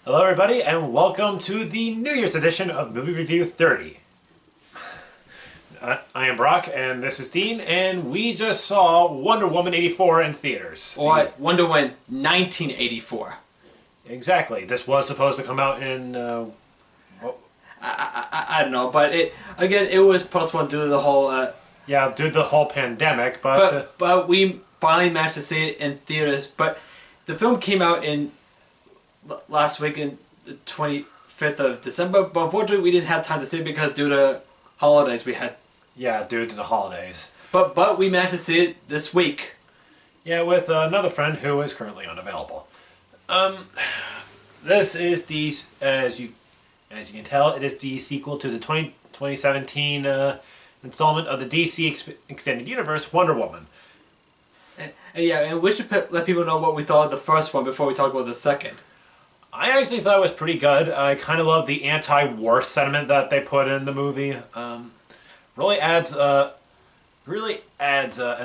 Hello everybody and welcome to the New Year's edition of Movie Review 30. I am Brock and this is Dean, and we just saw Wonder Woman 84 in theaters. Or Wonder Woman 1984. Exactly. This was supposed to come out in... I don't know, but it was postponed due to the whole... due to the whole pandemic, but... But we finally managed to see it in theaters, but the film came out in... last week in the 25th of December, but unfortunately we didn't have time to see it because due to holidays we had. Yeah, due to the holidays. But we managed to see it this week. Yeah, with another friend who is currently unavailable. This is the, as you can tell, it is the sequel to the 2017 installment of the DC Extended Universe, Wonder Woman. And we should let people know what we thought of the first one before we talk about the second. I actually thought it was pretty good. I kind of love the anti-war sentiment that they put in the movie. Really adds an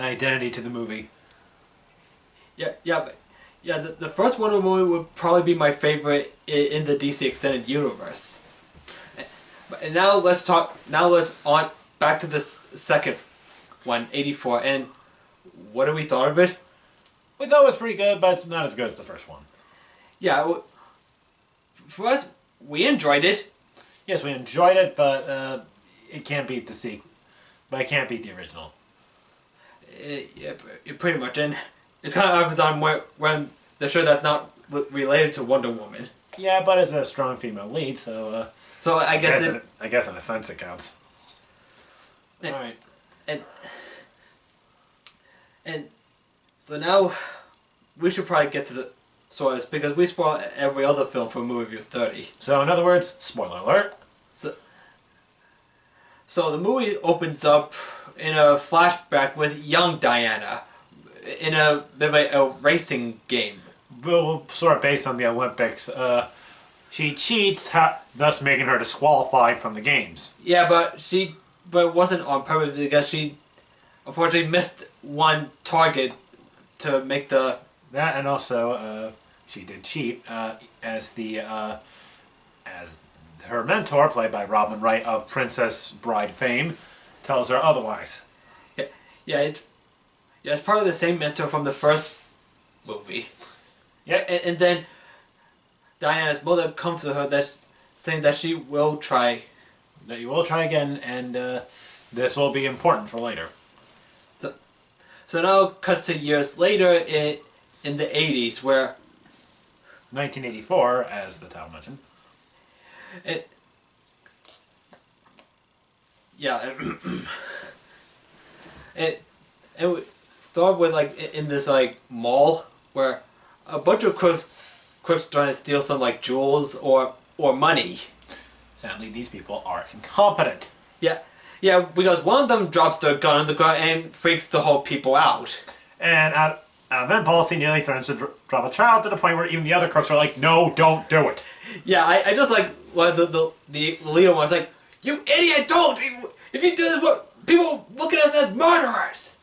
identity to the movie. The first Wonder Woman movie would probably be my favorite in the DC Extended Universe. And now let's on back to this second one, 84, and what do we thought of it? We thought it was pretty good, but it's not as good as the first one. Yeah. For us, we enjoyed it. Yes, we enjoyed it, but it can't beat the sequel. But it can't beat the original. Pretty much. And it's kind of obvious on when they're sure that's not related to Wonder Woman. Yeah, but it's a strong female lead, so... so I guess in a sense it counts. Alright. And so now we should probably get to the spoilers because we spoil every other film for Movie Review 30. So in other words, spoiler alert. So the movie opens up in a flashback with young Diana in a bit of a racing game. Well, sort of based on the Olympics. She cheats, thus making her disqualified from the games. Yeah, but it wasn't on purpose because she unfortunately missed one target to make the... That, and also she did cheat as her mentor, played by Robin Wright of Princess Bride fame, tells her otherwise. It's part of the same mentor from the first movie. Yeah, and then Diana's mother comes to her saying that she will try. That you will try again, and this will be important for later. So now cuts to years later in the 80s where... 1984, as the title mentioned. It we start with in this mall where a bunch of crooks trying to steal some jewels or money. Sadly, these people are incompetent. Yeah, because one of them drops their gun on the ground and freaks the whole people out. And out of impulse, he nearly threatens to drop a child to the point where even the other crooks are like, "No, don't do it." Yeah, I just the leader was like, "You idiot! Don't! If you do this, people look at us as murderers."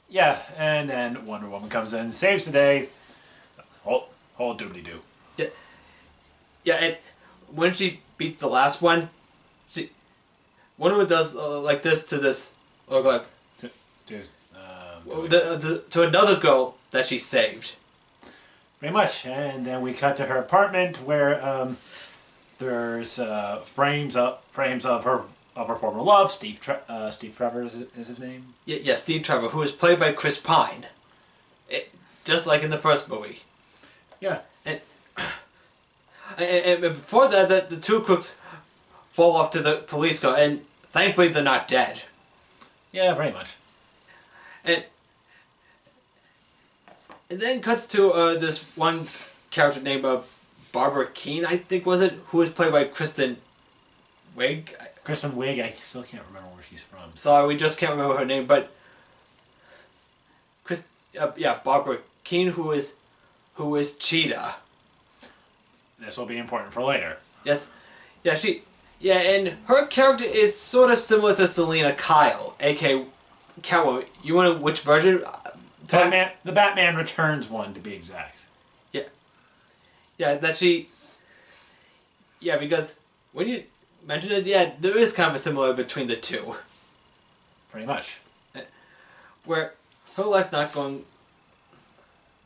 Yeah, and then Wonder Woman comes in, saves the day. Whole doobly-doo. Yeah, and when she beats the last one, Wonder Woman does like this to this, to another girl that she saved. Pretty much, and then we cut to her apartment where there's frames of her former love. Steve Trevor is his name. Yeah, Steve Trevor, who is played by Chris Pine, just like in the first movie. Yeah, and before that, the two crooks fall off to the police car, and thankfully they're not dead. Yeah, pretty much. And then cuts to this one character named Barbara Keene, I think was it, who was played by Kristen Wiig. Kristen Wiig, I still can't remember where she's from. Sorry, we just can't remember her name, but Barbara Keene, who is Cheetah. This will be important for later. Yes, and her character is sort of similar to Selena Kyle, aka Catwoman. You want to which version? The Batman Returns one, to be exact. Yeah, that she Yeah, because when you mention it, yeah, there is kind of a similar between the two. Pretty much. Where her life's not going...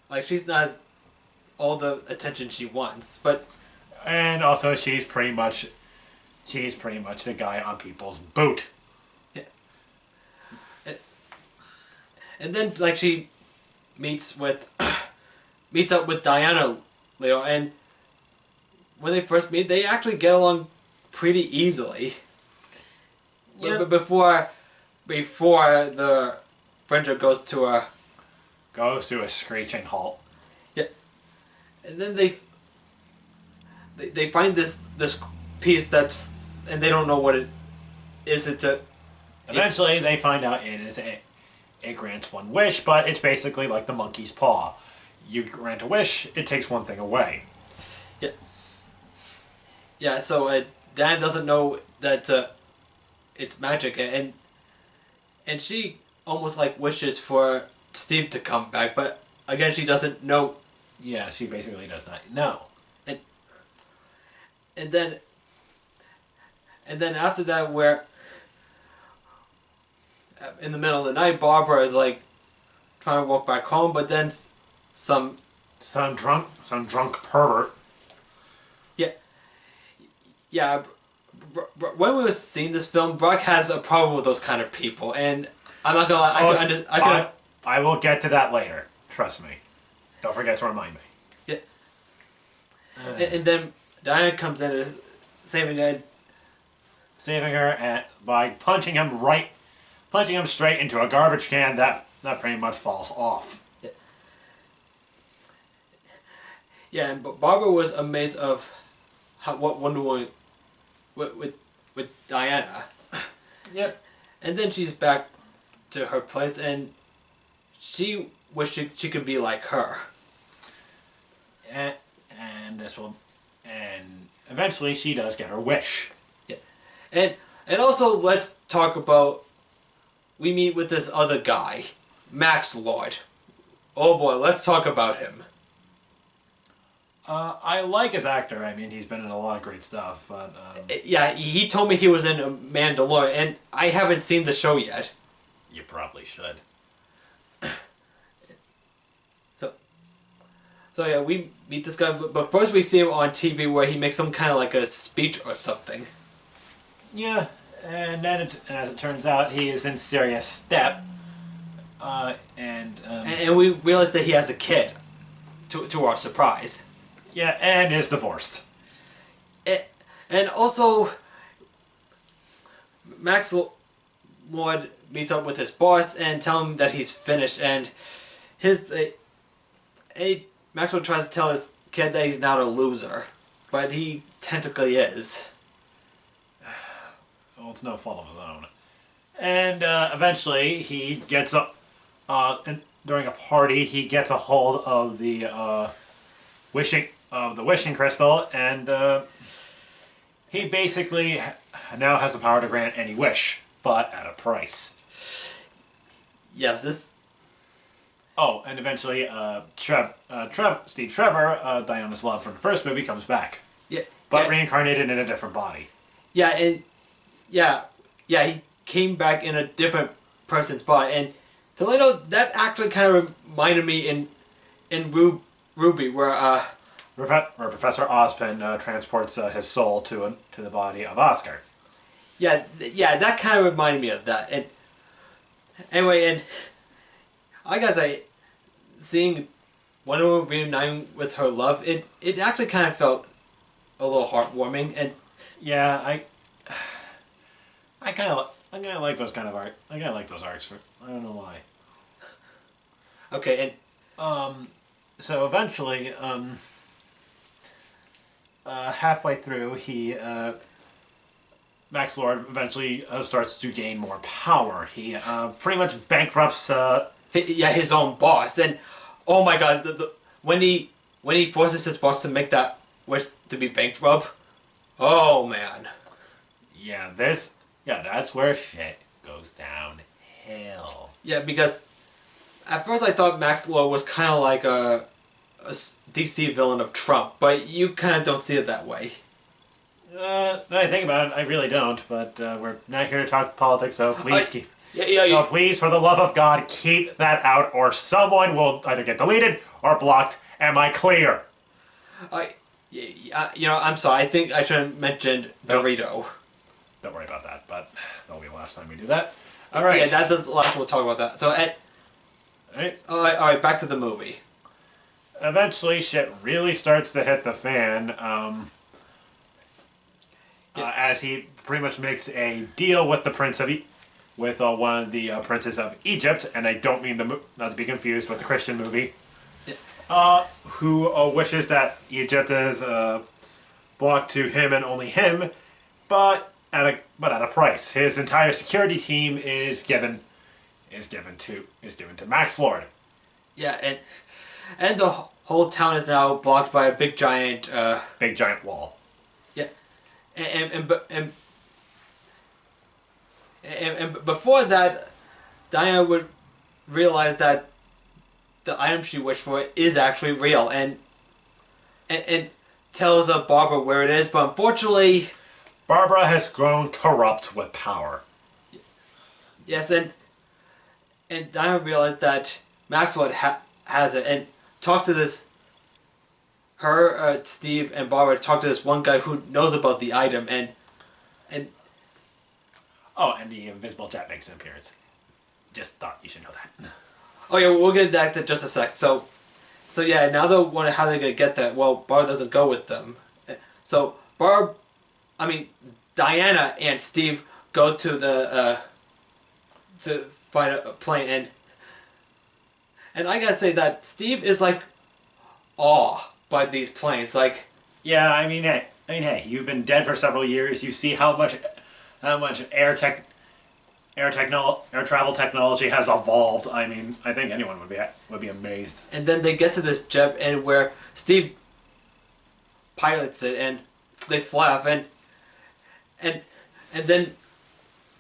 Like, she's not as all the attention she wants, but... And also, she's pretty much the guy on people's boot. Yeah. And then, like, she meets up with Diana later, and when they first meet, they actually get along pretty easily. Yeah. But before the friendship goes to a screeching halt. yeah, and then they find this piece that's, and they don't know what it is. Eventually, they find out it grants one wish, but it's basically like the monkey's paw. You grant a wish, it takes one thing away. Yeah. Yeah. So Dan doesn't know that it's magic, and she almost like wishes for Steve to come back, but again, she doesn't know. Yeah, she basically does not know. And then after that, where in the middle of the night, Barbara is like trying to walk back home, but then some drunk pervert. Yeah, when we were seeing this film, Brock has a problem with those kind of people, and I'm not gonna lie, I will get to that later. Trust me. Don't forget to remind me. Yeah. And then Diana comes in and is saving her by punching him straight into a garbage can that pretty much falls off. Yeah, and Barbara was amazed of what Wonder Woman with Diana. Yeah. And then she's back to her place, and she wished she could be like her. And eventually she does get her wish. Yeah. And also, let's talk about, we meet with this other guy, Max Lord. Oh boy, let's talk about him. I like his actor. I mean, he's been in a lot of great stuff, but... Yeah, he told me he was in Mandalorian, and I haven't seen the show yet. You probably should. So yeah, we meet this guy, but first we see him on TV where he makes some kind of like a speech or something. Yeah, and then as it turns out, he is in serious step. And we realize that he has a kid, to our surprise. Yeah, and is divorced. And also, Max Lord meets up with his boss and tell him that he's finished, and Maxwell tries to tell his kid that he's not a loser, but he technically is. Well, it's no fault of his own. And eventually, he gets up. During a party, he gets a hold of the wishing crystal, and he basically now has the power to grant any wish, but at a price. Yes, this. Oh, and eventually, Steve Trevor, Diana's love from the first movie, comes back. Yeah. But reincarnated in a different body. Yeah, and he came back in a different person's body, and Toledo, that actually kind of reminded me in Ruby, where Professor Ozpin transports his soul to the body of Oscar. Yeah, that kind of reminded me of that. And anyway, and I gotta say, seeing Wonder Woman reuniting with her love, it actually kind of felt a little heartwarming. And yeah, I kind of like those kind of art. I kind of like those arcs. I don't know why. Okay, and so eventually, halfway through, Max Lord eventually starts to gain more power. He pretty much bankrupts. His own boss, and oh my god, when he forces his boss to make that wish to be bankrupt, oh man. Yeah, that's where shit goes downhill. Yeah, because at first I thought Max Lord was kind of like a DC villain of Trump, but you kind of don't see it that way. Now I think about it, I really don't. But we're not here to talk politics, so please keep. Yeah, So please, for the love of God, keep that out, or someone will either get deleted or blocked. Am I clear? I'm sorry. I think I should have mentioned Dorito. Don't worry about that, but that'll be the last time we do that. All right. Yeah, that's the last we'll talk about that. So, all right, back to the movie. Eventually, shit really starts to hit the fan as he pretty much makes a deal with the prince of with one of the princes of Egypt, and I don't mean not to be confused with the Christian movie. Who wishes that Egypt is blocked to him and only him, but at a price. His entire security team is given to Max Lord. Yeah, and the whole town is now blocked by a big giant wall. Yeah, and before that, Diana would realize that the item she wished for is actually real, and tells Barbara where it is, but unfortunately, Barbara has grown corrupt with power. Yes, and Diana realized that Maxwell has it, and talks to this. Steve, and Barbara talk to this one guy who knows about the item, and the invisible jet makes an appearance. Just thought you should know that. Oh yeah, we'll get back to just a sec. So yeah, now they're wondering how they're gonna get that. Well, Barb doesn't go with them. So Diana and Steve go to the to find a plane, and I gotta say that Steve is like awed by these planes. Like, yeah, hey, you've been dead for several years. You see how much air travel technology has evolved. I think anyone would be amazed. And then they get to this jet, and where Steve pilots it, and they fly off, and then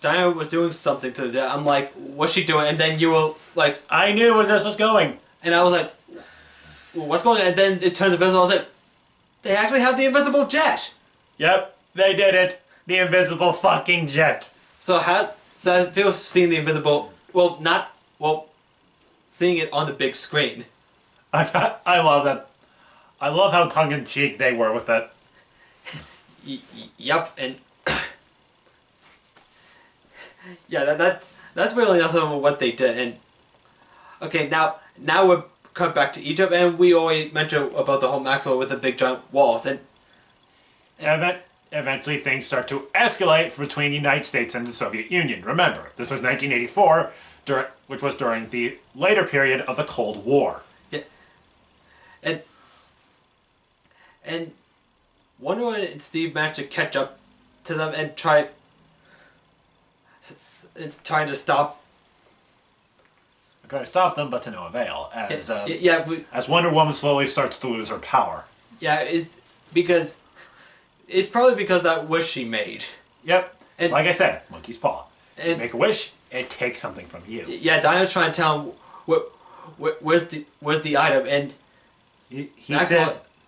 Diana was doing something to the jet. I'm like, what's she doing? And then you were like, I knew where this was going, and I was like, well, what's going on? And then it turns invisible. I was like, they actually have the invisible jet. Yep, they did it. The invisible fucking jet. So I feel seeing the invisible. Seeing it on the big screen. I love that. I love how tongue in cheek they were with that. Yep, and yeah, that's really awesome what they did. And okay, now we're cut back to Egypt, and we already mentioned about the whole Maxwell with the big giant walls, and eventually things start to escalate between the United States and the Soviet Union. Remember, this was 1984, which was during the later period of the Cold War. Yeah, and Wonder Woman and Steve managed to catch up to them and trying to stop. I'm trying to stop them, but to no avail. As Wonder Woman slowly starts to lose her power. Yeah, it's probably because of that wish she made. Yep. And like I said, monkey's paw. And you make a wish, it takes something from you. Yeah, Diana's trying to tell him where's the item, and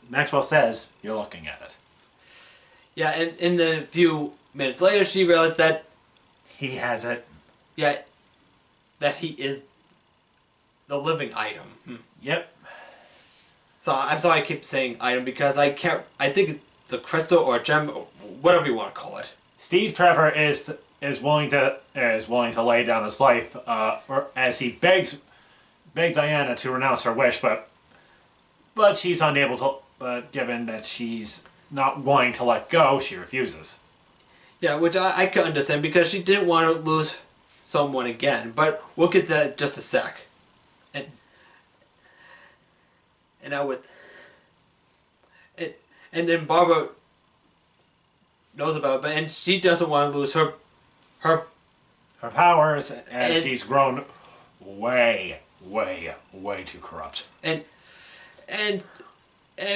Maxwell says, you're looking at it. Yeah, and in the few minutes later, she realized that he has it. Yeah, that he is the living item. Yep. So I'm sorry I keep saying item because I can't. I think it's a crystal or a gem, or whatever you want to call it. Steve Trevor is willing to lay down his life, or as he begs Diana to renounce her wish, but she's unable to. But given that she's not willing to let go, she refuses. Yeah, which I could understand because she didn't want to lose someone again. But we'll get to that in just a sec. And now with it, and then Barbara knows about it, and she doesn't want to lose her powers as she's grown way too corrupt. And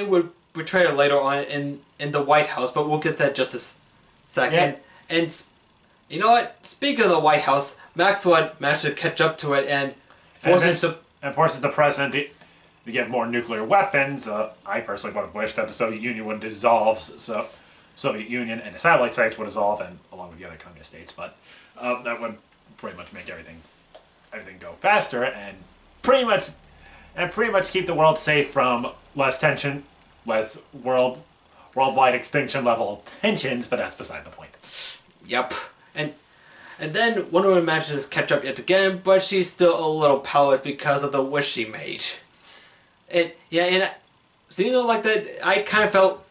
would betray her later on in the White House, but we'll get that just a second. Yeah. And you know what? Speaking of the White House, Maxwell managed to catch up to it and forces the president to give more nuclear weapons. I personally would have wished that the Soviet Union would dissolve Soviet Union and the satellite sites would dissolve, and along with the other communist states. But that would pretty much make everything go faster and pretty much keep the world safe from less tension, less worldwide extinction level tensions. But that's beside the point. Yep. And then Wonder Woman manages to catch up yet again, but she's still a little powerless because of the wish she made. So like that, I kind of felt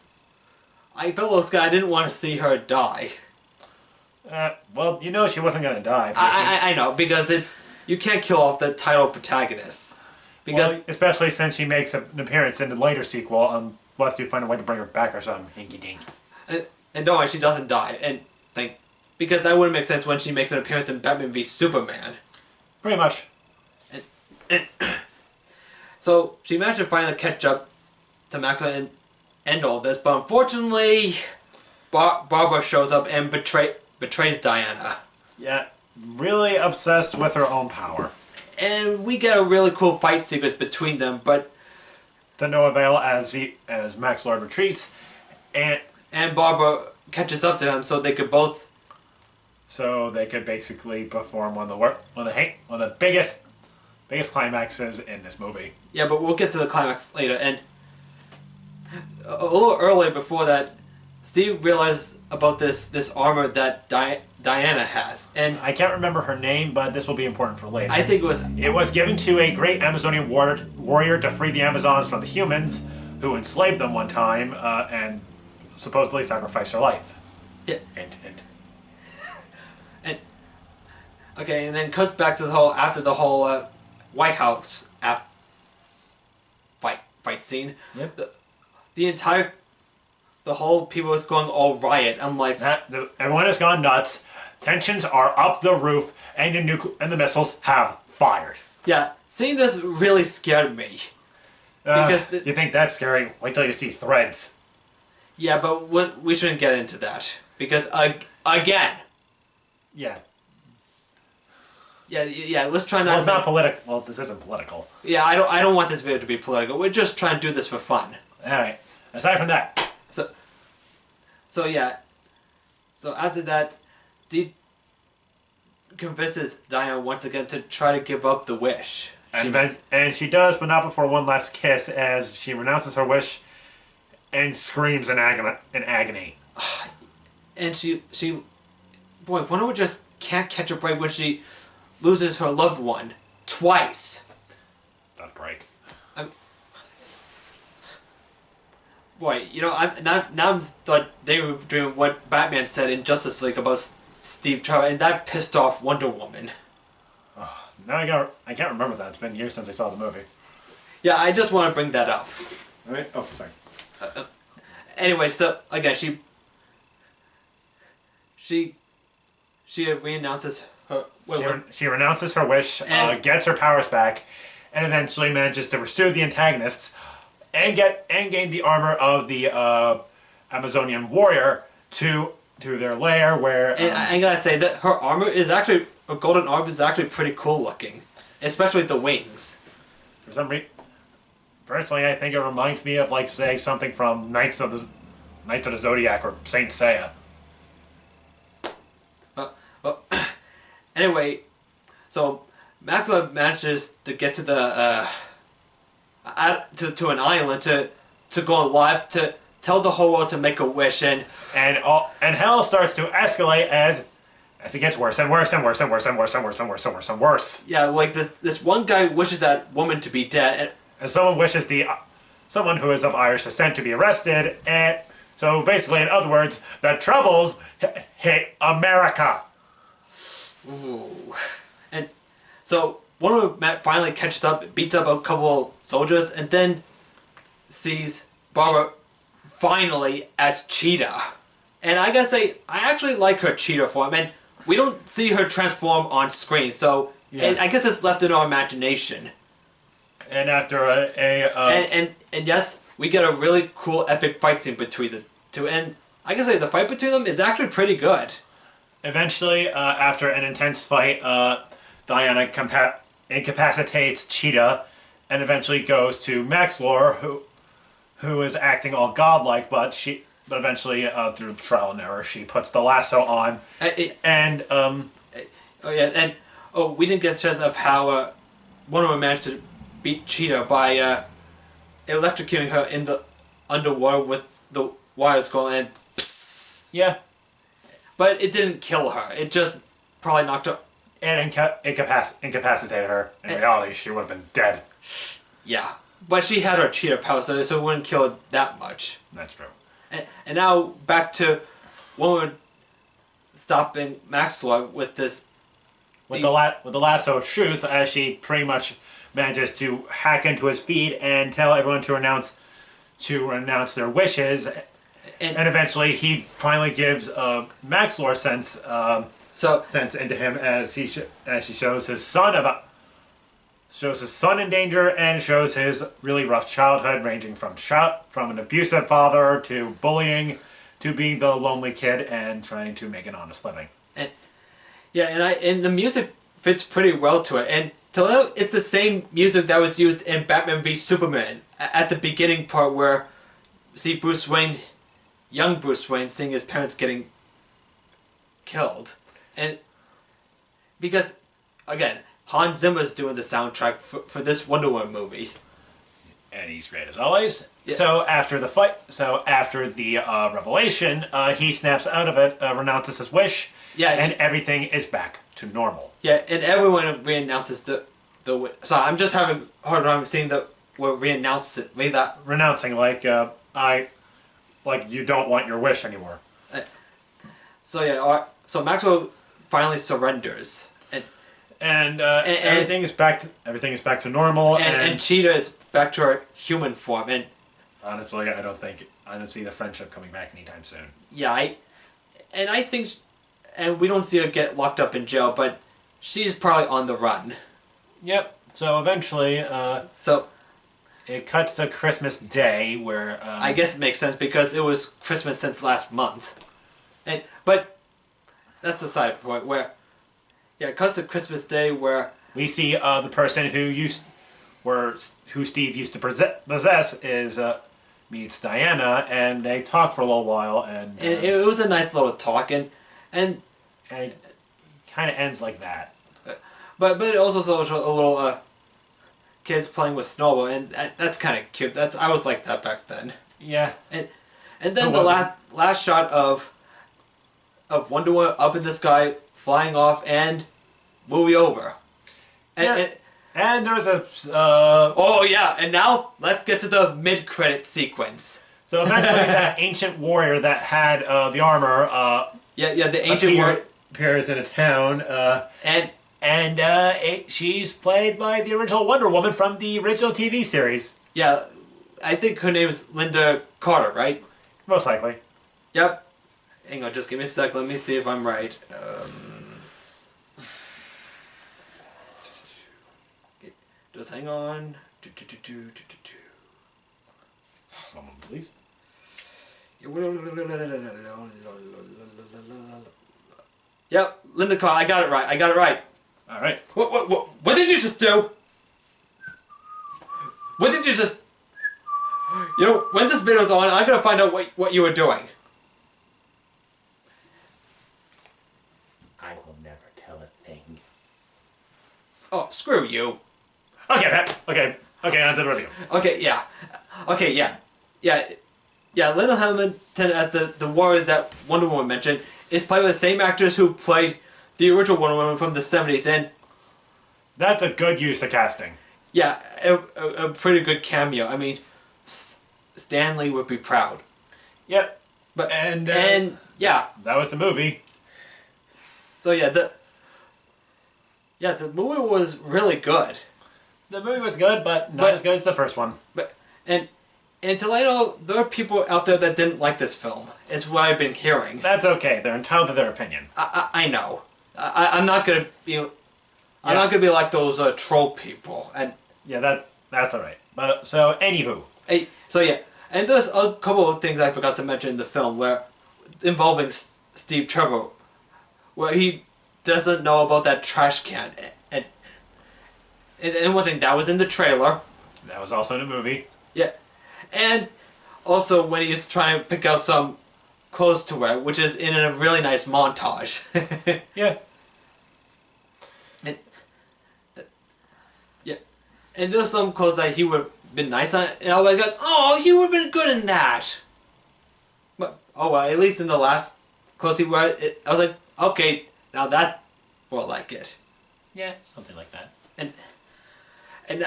I didn't want to see her die. Well, she wasn't gonna die. I know, because you can't kill off the title protagonist. Because especially since she makes an appearance in the later sequel, unless you find a way to bring her back or something. Hinky dink. And don't worry, she doesn't die. Because that wouldn't make sense when she makes an appearance in Batman v Superman. Pretty much. So she managed to finally catch up to Maxwell and end all this, but unfortunately, Barbara shows up and betrays Diana. Yeah, really obsessed with her own power. And we get a really cool fight sequence between them, but to no avail as Max Lord retreats, and Barbara catches up to him so they could basically perform one of the biggest climaxes in this movie. Yeah, but we'll get to the climax later. And a little earlier before that, Steve realized about this armor that Diana has, and I can't remember her name, but this will be important for later. I think it was given to a great Amazonian warrior to free the Amazons from the humans who enslaved them one time and supposedly sacrificed her life. Yeah. Hint. And okay, and then cuts back to the whole White House fight scene. Yep. The whole people was going all riot. I'm like, everyone has gone nuts. Tensions are up the roof, and the missiles have fired. Yeah, seeing this really scared me. Because you think that's scary? Wait till you see Threads. Yeah, but we shouldn't get into that because again. Yeah. Yeah. Let's try not. Well, it's not political. Well, this isn't political. Yeah, I don't want this video to be political. We're just trying to do this for fun. All right. Aside from that. So yeah. So after that, Dee convinces Diana once again to try to give up the wish. And she does, but not before one last kiss, as she renounces her wish and screams in agony. And boy, Wonder Woman just can't catch a break when she loses her loved one twice. That break. Boy, I'm daydreaming what Batman said in Justice League about Steve Trevor, and that pissed off Wonder Woman. Oh, now I can't remember that. It's been years since I saw the movie. Yeah, I just want to bring that up. All right. Oh, sorry. Anyway, so again, she renounces her. She renounces her wish, gets her powers back, and eventually manages to pursue the antagonists and gain the armor of the Amazonian warrior to their lair, where. And I gotta say that her golden armor is actually pretty cool looking, especially the wings. For some reason, personally, I think it reminds me of, like, say, something from Knights of the Zodiac or Saint Seiya. Anyway, so Maxwell manages to get to the to an island to go live to tell the whole world to make a wish, and hell starts to escalate as it gets worse and worse and worse and worse and worse and worse and worse and worse and worse. Yeah, like this one guy wishes that woman to be dead, and someone wishes someone who is of Irish descent to be arrested, and so basically, in other words, the troubles hit America. Ooh. And so Wonder Woman finally catches up, beats up a couple soldiers, and then sees Barbara finally as Cheetah. And I gotta say, I actually like her Cheetah form, and we don't see her transform on screen, so I guess it's left in our imagination. And after and yes, we get a really cool epic fight scene between the two, and I can say the fight between them is actually pretty good. Eventually, after an intense fight, Diana incapacitates Cheetah, and eventually goes to Max Lord, who is acting all godlike, but but eventually, through trial and error, she puts the lasso on, and Oh yeah, and we didn't get a sense of how Wonder Woman managed to beat Cheetah by electrocuting her in the underwater with the wires going and yeah, but it didn't kill her. It just probably knocked her. and incapacitated her. In reality, she would have been dead. Yeah, but she had her Cheetah power, so it wouldn't kill her that much. That's true. And now back to Wonder stopping Maxwell with this. With the lasso of truth, as she pretty much manages to hack into his feed and tell everyone to renounce their wishes, and eventually he finally gives Maxlore sense into him as she shows his son in danger and shows his really rough childhood, ranging from an abusive father to bullying to being the lonely kid and trying to make an honest living. And the music fits pretty well to it. And it's the same music that was used in Batman v Superman at the beginning part where see Bruce Wayne, young Bruce Wayne, seeing his parents getting killed, and because again Hans Zimmer's doing the soundtrack for this Wonder Woman movie. And he's great as always. Yeah. So after the revelation, he snaps out of it, renounces his wish, and everything is back to normal. Yeah, and everyone reannounces the. Sorry, I'm just having a hard time seeing the word reannounce it. Read that. Renouncing, like you don't want your wish anymore. So Maxwell finally surrenders, and everything is back to normal, and Cheetah is back to her human form, and honestly, I don't see the friendship coming back anytime soon. Yeah, I think, and we don't see her get locked up in jail, but she's probably on the run. Yep. So eventually, it cuts to Christmas Day, where I guess it makes sense because it was Christmas since last month, but that's the side point where, it cuts to Christmas Day where we see the person who Steve used to possess meets Diana, and they talk for a little while, and it was a nice little talk, and it kind of ends like that. But it also shows a little kids playing with Snowball, and that's kind of cute. I was like that back then. Yeah. And then the last shot of Wonder Woman up in the sky, flying off, and movie over. And there's a... and now let's get to the mid-credit sequence. So eventually that ancient warrior that had the armor... the ancient warrior... appears in a town, she's played by the original Wonder Woman from the original TV series. Yeah, I think her name is Linda Carter, right? Most likely. Yep. Hang on, just give me a sec. Let me see if I'm right. Just hang on. One moment, please. Yep, Linda Carter. I got it right. All right. What did you just do? What did you just... when this video's on, I'm gonna find out what you were doing. I will never tell a thing. Oh, screw you. Okay, Pat. Okay, on to the review. Linda Hamilton as the warrior that Wonder Woman mentioned is played by the same actors who played the original Wonder Woman from the 70s, and that's a good use of casting. Yeah, a pretty good cameo. I mean, Stanley would be proud. Yep. But that was the movie. So the movie was really good. The movie was good, but not as good as the first one. But and Toledo, there are people out there that didn't like this film. It's what I've been hearing. That's okay. They're entitled to their opinion. I know. I'm not gonna be. I'm not gonna be like those troll people. And that's all right. But so anywho. And there's a couple of things I forgot to mention in the film where involving Steve Trevor, where he doesn't know about that trash can, and one thing that was in the trailer. That was also in the movie. Yeah, and also when he's trying to pick out some clothes to wear, which is in a really nice montage. Yeah. And, yeah, and there's some clothes that he would have been nice on, and I was like, oh, he would have been good in that. But oh well, at least in the last clothes he wore, I was like, okay, now that's more like it. Yeah, something like that. And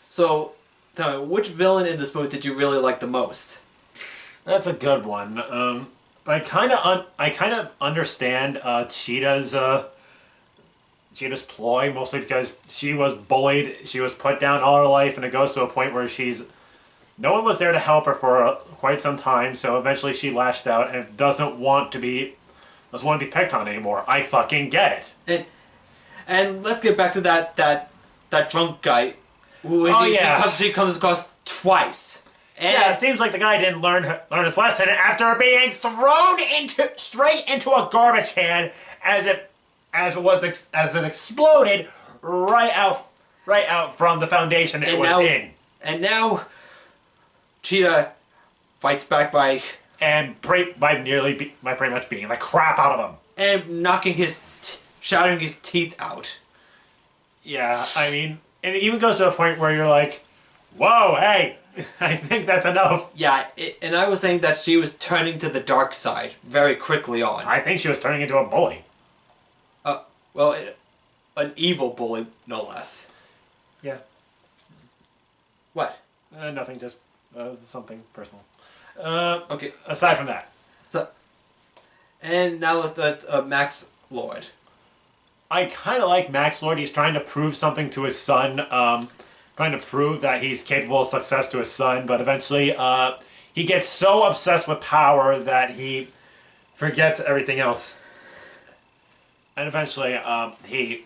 so, tell me, which villain in this movie did you really like the most? That's a good one. I kind of understand Cheetah's ploy, mostly because she was bullied, she was put down all her life, and it goes to a point where no one was there to help her for quite some time. So eventually she lashed out and doesn't want to be picked on anymore. I fucking get it. And let's get back to that drunk guy who she comes across twice. And yeah, it seems like the guy didn't learn his lesson after being thrown straight into a garbage can as it exploded right out from the foundation it was in. And now Cheetah fights back by pretty much beating the crap out of him and shattering his teeth out. Yeah, I mean, and it even goes to a point where you're like, whoa, hey, I think that's enough. Yeah, and I was saying that she was turning to the dark side very quickly on. I think she was turning into a bully. Well, an evil bully, no less. Yeah. What? Nothing, just something personal. Okay. Aside from that. So, and now with Max Lord. I kind of like Max Lord. He's trying to prove something to his son. Trying to prove that he's capable of success to his son. But eventually, he gets so obsessed with power that he forgets everything else. And eventually, he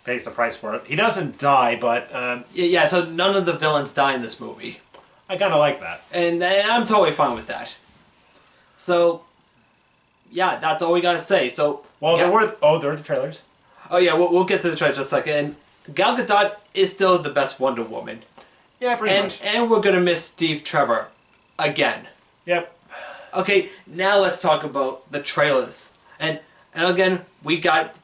pays the price for it. He doesn't die, but... yeah, so none of the villains die in this movie. I kind of like that. And I'm totally fine with that. So, yeah, that's all we gotta say. So, well, there were the trailers. Oh yeah, we'll get to the trailer in just a second. And Gal Gadot is still the best Wonder Woman. Yeah, pretty much. And we're gonna miss Steve Trevor again. Yep. Okay, now let's talk about the trailers. And again, we got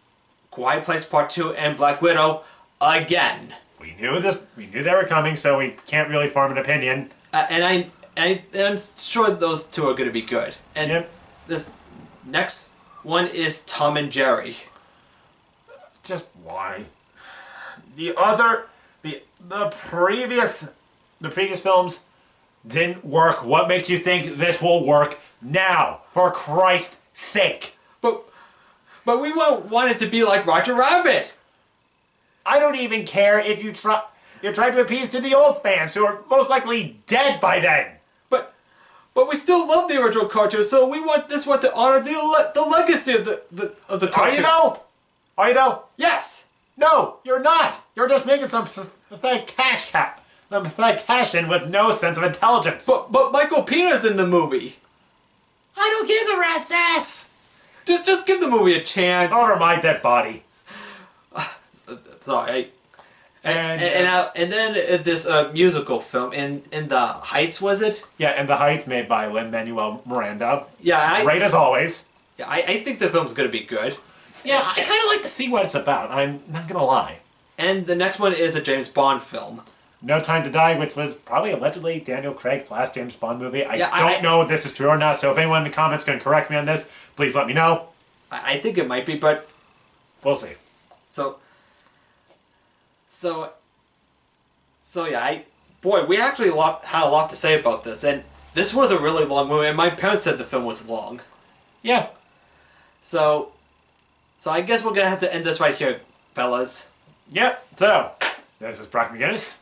Quiet Place Part 2 and Black Widow again. We knew they were coming, so we can't really form an opinion. And I'm sure those two are going to be good. And yep. This next one is Tom and Jerry. Just why? The previous films didn't work. What makes you think this will work now? For Christ's sake! But we won't want it to be like Roger Rabbit. I don't even care if you're trying to appease to the old fans who are most likely dead by then. But we still love the original cartoon, so we want this one to honor the legacy of the cartoon. Are you though? Yes. No, you're not. You're just making some pathetic cash in with no sense of intelligence. But Michael Pena's in the movie. I don't give a rat's ass. Just give the movie a chance. Over my dead body. Sorry. And then this musical film in the Heights, was it? Yeah, In the Heights, made by Lin-Manuel Miranda. Yeah, great as always. Yeah, I think the film's gonna be good. Yeah, I kind of like to see what it's about. I'm not gonna lie. And the next one is a James Bond film. No Time to Die, which was probably allegedly Daniel Craig's last James Bond movie. I don't know if this is true or not, so if anyone in the comments can correct me on this, please let me know. I think it might be, but... We'll see. So yeah, we actually had a lot to say about this, and this was a really long movie, and my parents said the film was long. Yeah. So I guess we're gonna have to end this right here, fellas. Yep, so, this is Brock McGinnis.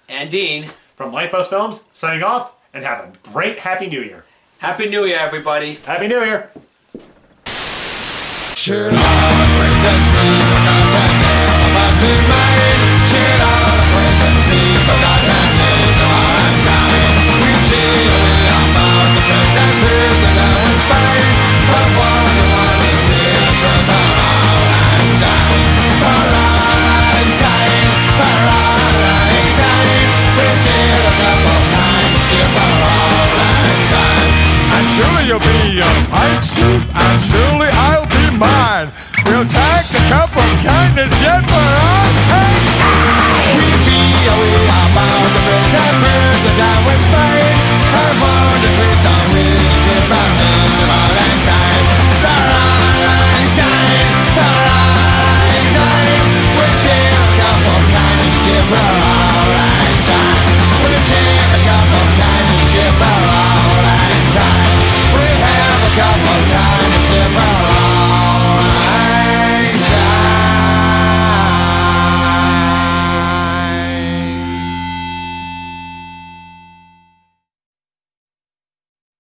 And Dean. From Lightpost Films, signing off, and have a great Happy New Year. Happy New Year, everybody. Happy New Year. Should acquaintance be forgotten? I'm about to marry. Should acquaintance be forgotten? It's a hard time. We've cheated about the place and pills and now in Spain. But was the one who did put on all and shine. For all and shine. For all and shine. We'll share a couple times here for all and mankind is to paralyze.